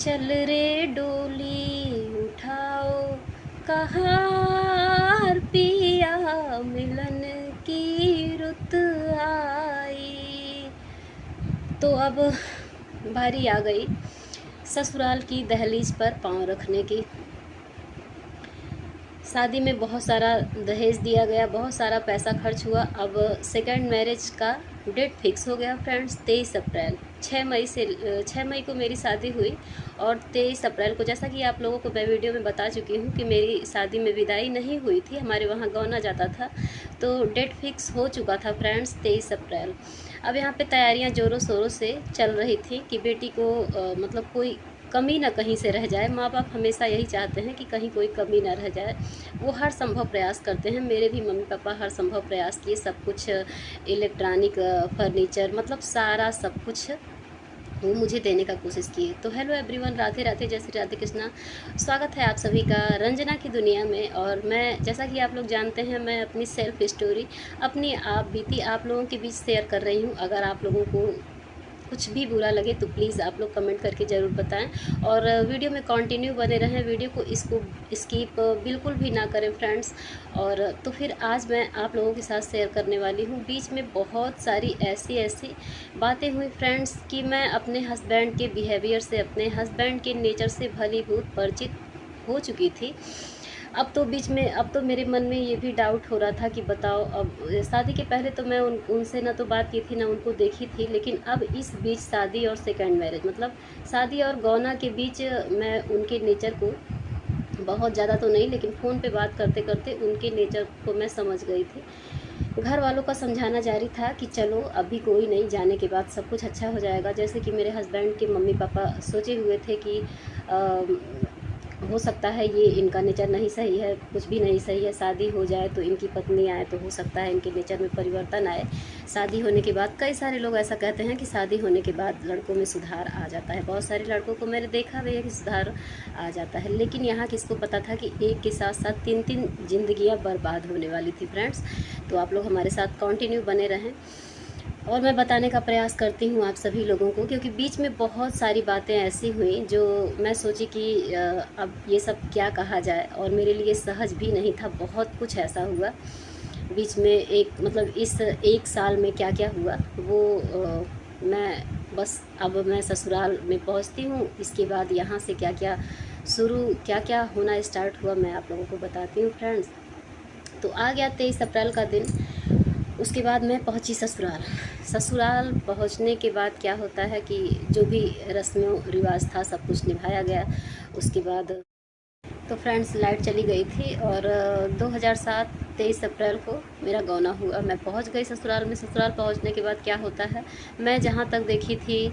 चल रे डोली उठाओ कहार पिया, मिलन की रुत आई। तो अब बारी आ गई ससुराल की दहलीज पर पांव रखने की। शादी में बहुत सारा दहेज दिया गया, बहुत सारा पैसा खर्च हुआ। अब सेकंड मैरिज का डेट फिक्स हो गया फ्रेंड्स, 23 अप्रैल। 6 मई को मेरी शादी हुई और 23 अप्रैल को, जैसा कि आप लोगों को मैं वीडियो में बता चुकी हूँ कि मेरी शादी में विदाई नहीं हुई थी, हमारे वहाँ गौना जाता था, तो डेट फिक्स हो चुका था फ्रेंड्स 23 अप्रैल। अब यहाँ पे तैयारियाँ ज़ोरों शोरों से चल रही थी कि बेटी को मतलब कोई कमी ना कहीं से रह जाए। माँ बाप हमेशा यही चाहते हैं कि कहीं कोई कमी ना रह जाए, वो हर संभव प्रयास करते हैं। मेरे भी मम्मी पापा हर संभव प्रयास किए, सब कुछ इलेक्ट्रॉनिक फर्नीचर मतलब सारा सब कुछ वो मुझे देने का कोशिश किए। तो हेलो एवरीवन, राधे राधे, जय श्री राधे कृष्णा। स्वागत है आप सभी का रंजना की दुनिया में। और मैं, जैसा कि आप लोग जानते हैं, मैं अपनी सेल्फ स्टोरी, अपनी आप बीती आप लोगों के बीच शेयर कर रही हूँ। अगर आप लोगों को कुछ भी बुरा लगे तो प्लीज़ आप लोग कमेंट करके ज़रूर बताएं और वीडियो में कंटिन्यू बने रहें, वीडियो को इसको स्किप बिल्कुल भी ना करें फ्रेंड्स। और तो फिर आज मैं आप लोगों के साथ शेयर करने वाली हूँ। बीच में बहुत सारी ऐसी बातें हुई फ्रेंड्स कि मैं अपने हस्बैंड के बिहेवियर से, अपने हस्बैंड के नेचर से भलीभूत परिचित हो चुकी थी। अब तो बीच में, अब तो मेरे मन में ये भी डाउट हो रहा था कि बताओ, अब शादी के पहले तो मैं उनसे ना तो बात की थी ना उनको देखी थी, लेकिन अब इस बीच शादी और सेकंड मैरिज मतलब शादी और गौना के बीच मैं उनके नेचर को बहुत ज़्यादा तो नहीं, लेकिन फ़ोन पे बात करते करते उनके नेचर को मैं समझ गई थी। घर वालों का समझाना जारी था कि चलो अभी कोई नहीं, जाने के बाद सब कुछ अच्छा हो जाएगा। जैसे कि मेरे हस्बैंड के मम्मी पापा सोचे हुए थे कि हो सकता है ये इनका नेचर नहीं सही है, कुछ भी नहीं सही है, शादी हो जाए तो इनकी पत्नी आए तो हो सकता है इनके नेचर में परिवर्तन आए। शादी होने के बाद कई सारे लोग ऐसा कहते हैं कि शादी होने के बाद लड़कों में सुधार आ जाता है। बहुत सारे लड़कों को मैंने देखा भी है कि सुधार आ जाता है, लेकिन यहाँ किसको पता था कि एक के साथ साथ 3 जिंदगियाँ बर्बाद होने वाली थी फ्रेंड्स। तो आप लोग हमारे साथ कंटिन्यू बने रहें और मैं बताने का प्रयास करती हूँ आप सभी लोगों को, क्योंकि बीच में बहुत सारी बातें ऐसी हुई जो मैं सोची कि अब ये सब क्या कहा जाए, और मेरे लिए सहज भी नहीं था। बहुत कुछ ऐसा हुआ बीच में, एक मतलब इस एक साल में क्या क्या हुआ वो मैं बस, अब मैं ससुराल में पहुँचती हूँ, इसके बाद यहाँ से क्या क्या होना स्टार्ट हुआ मैं आप लोगों को बताती हूँ फ्रेंड्स। तो आ गया 23 अप्रैल का दिन। उसके बाद मैं पहुंची ससुराल पहुंचने के बाद क्या होता है कि जो भी रस्मों रिवाज था सब कुछ निभाया गया। उसके बाद तो फ्रेंड्स लाइट चली गई थी और 2007 23 अप्रैल को मेरा गौना हुआ। मैं पहुंच गई ससुराल में। ससुराल पहुंचने के बाद क्या होता है, मैं जहां तक देखी थी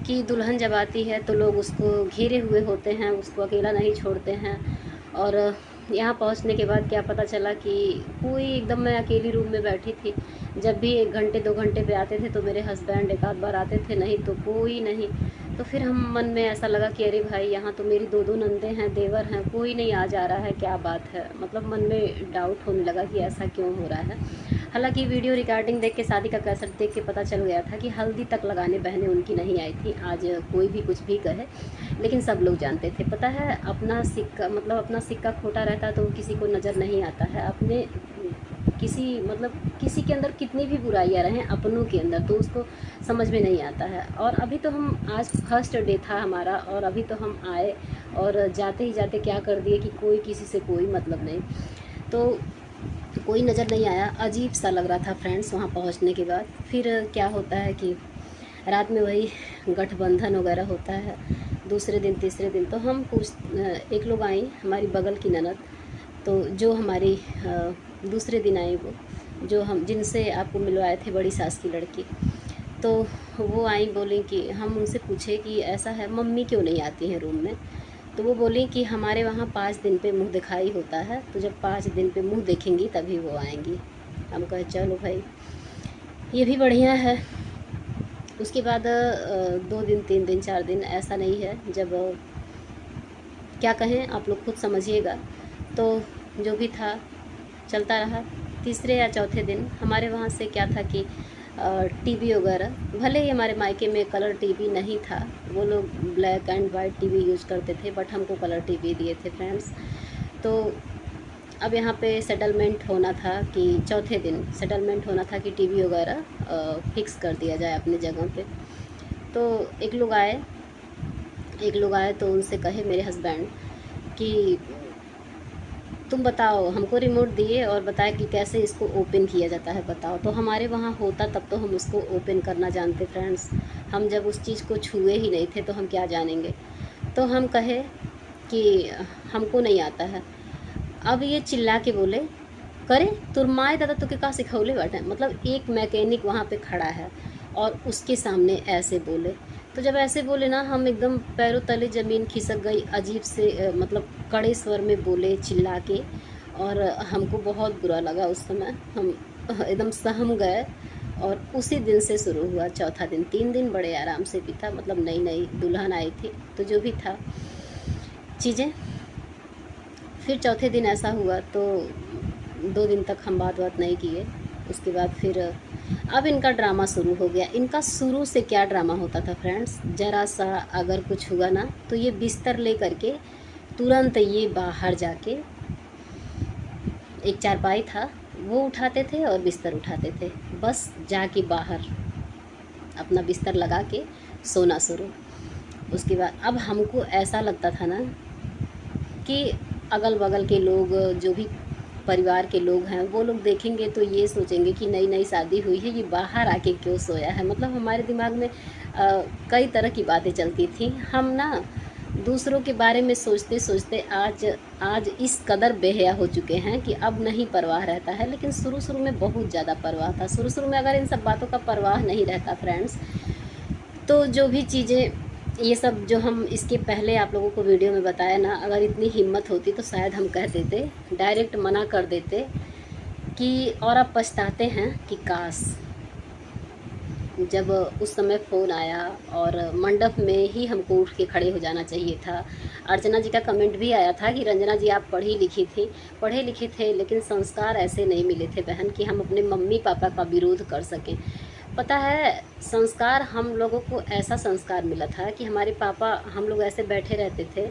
कि दुल्हन जब आती है तो लोग उसको घेरे हुए होते हैं, उसको अकेला नहीं छोड़ते हैं। और यहाँ पहुँचने के बाद क्या पता चला कि कोई एकदम, मैं अकेली रूम में बैठी थी। जब भी 1 घंटे 2 घंटे पे आते थे तो मेरे हस्बैंड एक आध बार आते थे, नहीं तो कोई नहीं। तो फिर हम मन में ऐसा लगा कि अरे भाई, यहाँ तो मेरी 2 नंदे हैं, देवर हैं, कोई नहीं आ जा रहा है, क्या बात है। मतलब मन में डाउट होने लगा कि ऐसा क्यों हो रहा है। हालांकि वीडियो रिकॉर्डिंग देख के, शादी का कैसेट देख के पता चल गया था कि हल्दी तक लगाने बहनें उनकी नहीं आई थी। आज कोई भी कुछ भी कहे, लेकिन सब लोग जानते थे। पता है, अपना सिक्का मतलब अपना सिक्का खोटा रहता है तो किसी को नज़र नहीं आता है। अपने किसी के अंदर कितनी भी बुराइयां रहें, अपनों के अंदर तो उसको समझ में नहीं आता है। और अभी तो हम, आज फर्स्ट डे था हमारा और अभी तो हम आए और जाते ही जाते क्या कर दिए कि कोई किसी से कोई मतलब नहीं, तो कोई नज़र नहीं आया। अजीब सा लग रहा था फ्रेंड्स वहाँ पहुँचने के बाद। फिर क्या होता है कि रात में वही गठबंधन वगैरह होता है। दूसरे दिन तीसरे दिन तो हम एक लोग आई, हमारी बगल की ननद, तो जो हमारी दूसरे दिन आई, वो जो हम जिनसे आपको मिलवाए थे, बड़ी सास की लड़की, तो वो आई, बोली कि हम उनसे पूछे कि ऐसा है, मम्मी क्यों नहीं आती हैं रूम में। तो वो बोली कि हमारे वहाँ 5 दिन पे मुंह दिखाई होता है, तो जब 5 दिन पे मुंह देखेंगी तभी वो आएंगी। हम कहे चलो भाई, ये भी बढ़िया है। उसके बाद 2 दिन 3 दिन 4 दिन ऐसा नहीं है, जब क्या कहें आप लोग खुद समझिएगा। तो जो भी था चलता रहा। तीसरे या चौथे दिन हमारे वहाँ से क्या था कि टीवी वगैरह। भले ही हमारे मायके में कलर टीवी नहीं था, वो लोग black and white TV use करते थे, बट हमको कलर टीवी दिए थे फ्रेंड्स। तो अब यहाँ पे सेटलमेंट होना था कि चौथे दिन सेटलमेंट होना था कि टीवी वगैरह फिक्स कर दिया जाए अपनी जगह पे। तो एक लोग आए तो उनसे कहे मेरे हस्बैंड कि तुम बताओ, हमको रिमोट दिए और बताए कि कैसे इसको ओपन किया जाता है, बताओ। तो हमारे वहाँ होता तब तो हम उसको ओपन करना जानते फ्रेंड्स, हम जब उस चीज़ को छुए ही नहीं थे तो हम क्या जानेंगे। तो हम कहे कि हमको नहीं आता है। अब ये चिल्ला के बोले, करे तुर माए दादा तो का सिखौले बाटे। मतलब एक मैकेनिक वहाँ पे खड़ा है और उसके सामने ऐसे बोले। तो जब ऐसे बोले ना, हम एकदम पैरों तले ज़मीन खिसक गई। अजीब से मतलब कड़े स्वर में बोले चिल्ला के, और हमको बहुत बुरा लगा उस समय। हम एकदम सहम गए। और उसी दिन से शुरू हुआ चौथा दिन। 3 दिन बड़े आराम से बीता, मतलब नई नई दुल्हन आई थी तो जो भी था चीज़ें। फिर चौथे दिन ऐसा हुआ तो 2 दिन तक हम बात नहीं किए। उसके बाद फिर अब इनका ड्रामा शुरू हो गया। इनका शुरू से क्या ड्रामा होता था फ्रेंड्स, ज़रा सा अगर कुछ हुआ ना तो ये बिस्तर ले करके तुरंत ये बाहर जाके, एक चारपाई था वो उठाते थे और बिस्तर उठाते थे, बस जाके बाहर अपना बिस्तर लगा के सोना शुरू। उसके बाद अब हमको ऐसा लगता था ना कि अगल बगल के लोग, जो भी परिवार के लोग हैं, वो लोग देखेंगे तो ये सोचेंगे कि नई नई शादी हुई है, ये बाहर आके क्यों सोया है। मतलब हमारे दिमाग में कई तरह की बातें चलती थी। हम ना दूसरों के बारे में सोचते सोचते आज इस कदर बेहया हो चुके हैं कि अब नहीं परवाह रहता है। लेकिन शुरू में बहुत ज़्यादा परवाह था। शुरू में अगर इन सब बातों का परवाह नहीं रहता फ्रेंड्स, तो जो भी चीज़ें ये सब जो हम इसके पहले आप लोगों को वीडियो में बताया ना, अगर इतनी हिम्मत होती तो शायद हम कह देते, डायरेक्ट मना कर देते कि, और अब पछताते हैं कि काश जब उस समय फ़ोन आया और मंडप में ही हमको उठ के खड़े हो जाना चाहिए था। अर्चना जी का कमेंट भी आया था कि रंजना जी आप पढ़े लिखे थे लेकिन संस्कार ऐसे नहीं मिले थे बहन कि हम अपने मम्मी पापा का विरोध कर सकें। पता है, संस्कार हम लोगों को ऐसा संस्कार मिला था कि हमारे पापा, हम लोग ऐसे बैठे रहते थे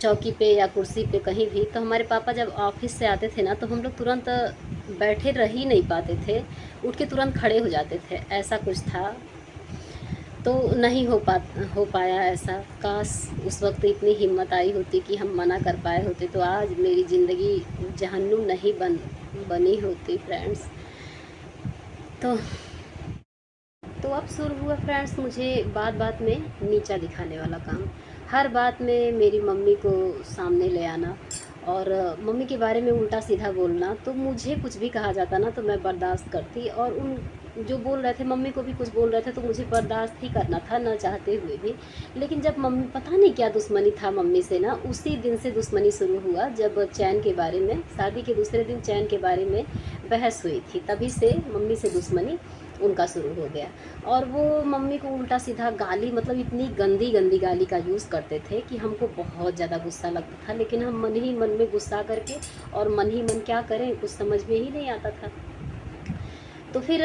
चौकी पे या कुर्सी पे कहीं भी, तो हमारे पापा जब ऑफिस से आते थे ना तो हम लोग तुरंत बैठे रह ही नहीं पाते थे, उठ के तुरंत खड़े हो जाते थे। ऐसा कुछ था। तो नहीं हो पाया ऐसा। काश उस वक्त इतनी हिम्मत आई होती कि हम मना कर पाए होते, तो आज मेरी ज़िंदगी जहन्नुम नहीं बनी होती फ्रेंड्स। तो अब शुरू हुआ फ्रेंड्स मुझे बात में नीचा दिखाने वाला काम। हर बात में मेरी मम्मी को सामने ले आना और मम्मी के बारे में उल्टा सीधा बोलना। तो मुझे कुछ भी कहा जाता ना तो मैं बर्दाश्त करती, और उन जो बोल रहे थे, मम्मी को भी कुछ बोल रहे थे तो मुझे बर्दाश्त ही करना था, न चाहते हुए भी। लेकिन जब मम्मी, पता नहीं क्या दुश्मनी था मम्मी से ना, उसी दिन से दुश्मनी शुरू हुआ जब चैन के बारे में, शादी के दूसरे दिन चैन के बारे में बहस हुई थी, तभी से मम्मी से दुश्मनी उनका शुरू हो गया। और वो मम्मी को उल्टा सीधा गाली, मतलब इतनी गंदी गंदी गाली का यूज़ करते थे कि हमको बहुत ज़्यादा गुस्सा लगता था। लेकिन हम मन ही मन में गुस्सा करके और मन ही मन क्या करें, कुछ समझ में ही नहीं आता था। तो फिर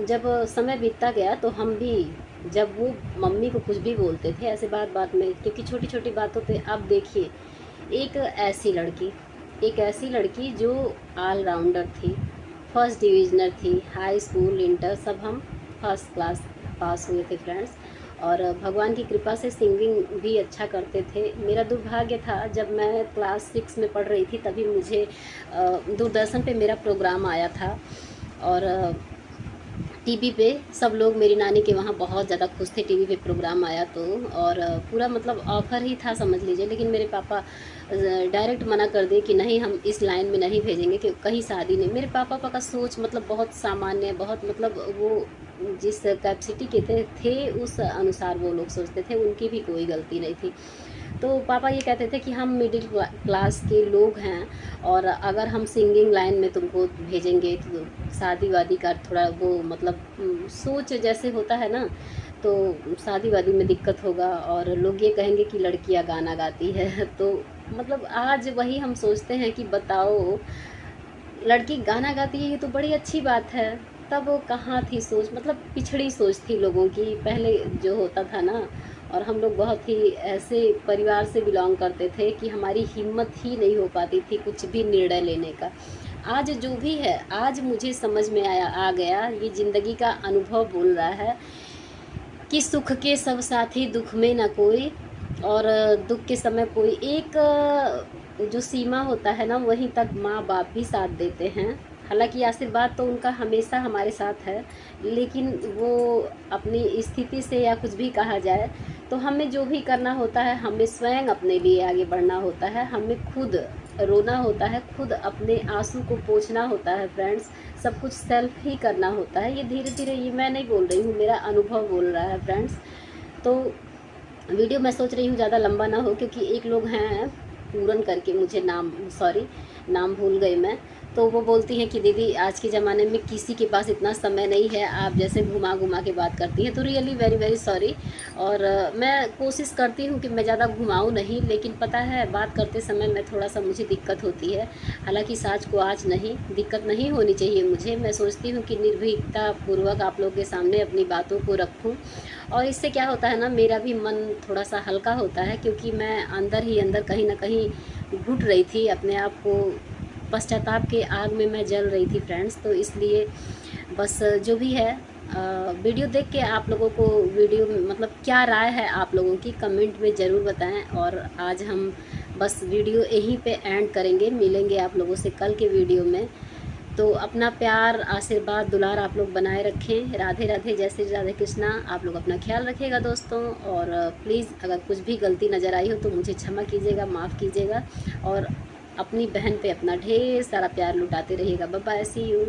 जब समय बीतता गया तो हम भी, जब वो मम्मी को कुछ भी बोलते थे ऐसे बात में, क्योंकि छोटी छोटी बातों पे, आप देखिए एक ऐसी लड़की जो ऑलराउंडर थी, फर्स्ट डिविजनर थी, हाई स्कूल इंटर सब हम फर्स्ट क्लास पास हुए थे फ्रेंड्स। और भगवान की कृपा से सिंगिंग भी अच्छा करते थे। मेरा दुर्भाग्य था, जब मैं क्लास 6 में पढ़ रही थी तभी मुझे दूरदर्शन पे मेरा प्रोग्राम आया था, और टीवी पे सब लोग, मेरी नानी के वहाँ बहुत ज़्यादा खुश थे, टीवी पे प्रोग्राम आया तो, और पूरा मतलब ऑफ़र ही था समझ लीजिए। लेकिन मेरे पापा डायरेक्ट मना कर दिए कि नहीं, हम इस लाइन में नहीं भेजेंगे कि कहीं शादी नहीं। मेरे पापा का सोच मतलब बहुत सामान्य, बहुत मतलब वो जिस कैपेसिटी के थे उस अनुसार वो लोग सोचते थे, उनकी भी कोई गलती नहीं थी। तो पापा ये कहते थे कि हम मिडिल क्लास के लोग हैं, और अगर हम सिंगिंग लाइन में तुमको भेजेंगे तो शादी वादी का थोड़ा वो मतलब सोच जैसे होता है ना, तो शादी वादी में दिक्कत होगा और लोग ये कहेंगे कि लड़कियां गाना गाती है। तो मतलब आज वही हम सोचते हैं कि बताओ, लड़की गाना गाती है ये तो बड़ी अच्छी बात है, तब कहाँ थी सोच, मतलब पिछड़ी सोच थी लोगों की पहले जो होता था ना। और हम लोग बहुत ही ऐसे परिवार से बिलोंग करते थे कि हमारी हिम्मत ही नहीं हो पाती थी कुछ भी निर्णय लेने का। आज जो भी है, आज मुझे समझ में आ गया, ये ज़िंदगी का अनुभव बोल रहा है कि सुख के सब साथी दुख में न कोई, और दुख के समय कोई एक जो सीमा होता है ना, वहीं तक माँ बाप भी साथ देते हैं। हालांकि आशीर्वाद तो उनका हमेशा हमारे साथ है, लेकिन वो अपनी स्थिति से या कुछ भी कहा जाए तो हमें जो भी करना होता है, हमें स्वयं अपने लिए आगे बढ़ना होता है, हमें खुद रोना होता है, खुद अपने आंसू को पोंछना होता है फ्रेंड्स। सब कुछ सेल्फ ही करना होता है। ये धीरे धीरे, ये मैं नहीं बोल रही हूँ, मेरा अनुभव बोल रहा है फ्रेंड्स। तो वीडियो मैं सोच रही हूँ ज़्यादा लंबा ना हो, क्योंकि एक लोग हैं पूरन करके, मुझे नाम भूल गई मैं। तो वो बोलती हैं कि दीदी आज के ज़माने में किसी के पास इतना समय नहीं है, आप जैसे घुमा घुमा के बात करती हैं। तो रियली वेरी वेरी सॉरी। और मैं कोशिश करती हूँ कि मैं ज़्यादा घुमाऊँ नहीं, लेकिन पता है बात करते समय मैं थोड़ा सा मुझे दिक्कत होती है। हालांकि साज को आज नहीं, दिक्कत नहीं होनी चाहिए मुझे। मैं सोचती हूँ कि निर्भीकता पूर्वक आप लोगों के सामने अपनी बातों को रखूँ, और इससे क्या होता है ना, मेरा भी मन थोड़ा सा हल्का होता है, क्योंकि मैं अंदर ही अंदर कहीं ना कहीं घुट रही थी अपने आप को, पश्चाताप के आग में मैं जल रही थी फ्रेंड्स। तो इसलिए बस जो भी है, वीडियो देख के आप लोगों को वीडियो मतलब क्या राय है आप लोगों की, कमेंट में ज़रूर बताएं। और आज हम बस वीडियो यहीं पे एंड करेंगे, मिलेंगे आप लोगों से कल के वीडियो में। तो अपना प्यार, आशीर्वाद, दुलार आप लोग बनाए रखें। राधे राधे, जय श्री राधे कृष्णा। आप लोग अपना ख्याल रखिएगा दोस्तों, और प्लीज़ अगर कुछ भी गलती नज़र आई हो तो मुझे क्षमा कीजिएगा, माफ़ कीजिएगा। और अपनी बहन पे अपना ढेर सारा प्यार लुटाते रहिएगा। Bye bye, see you.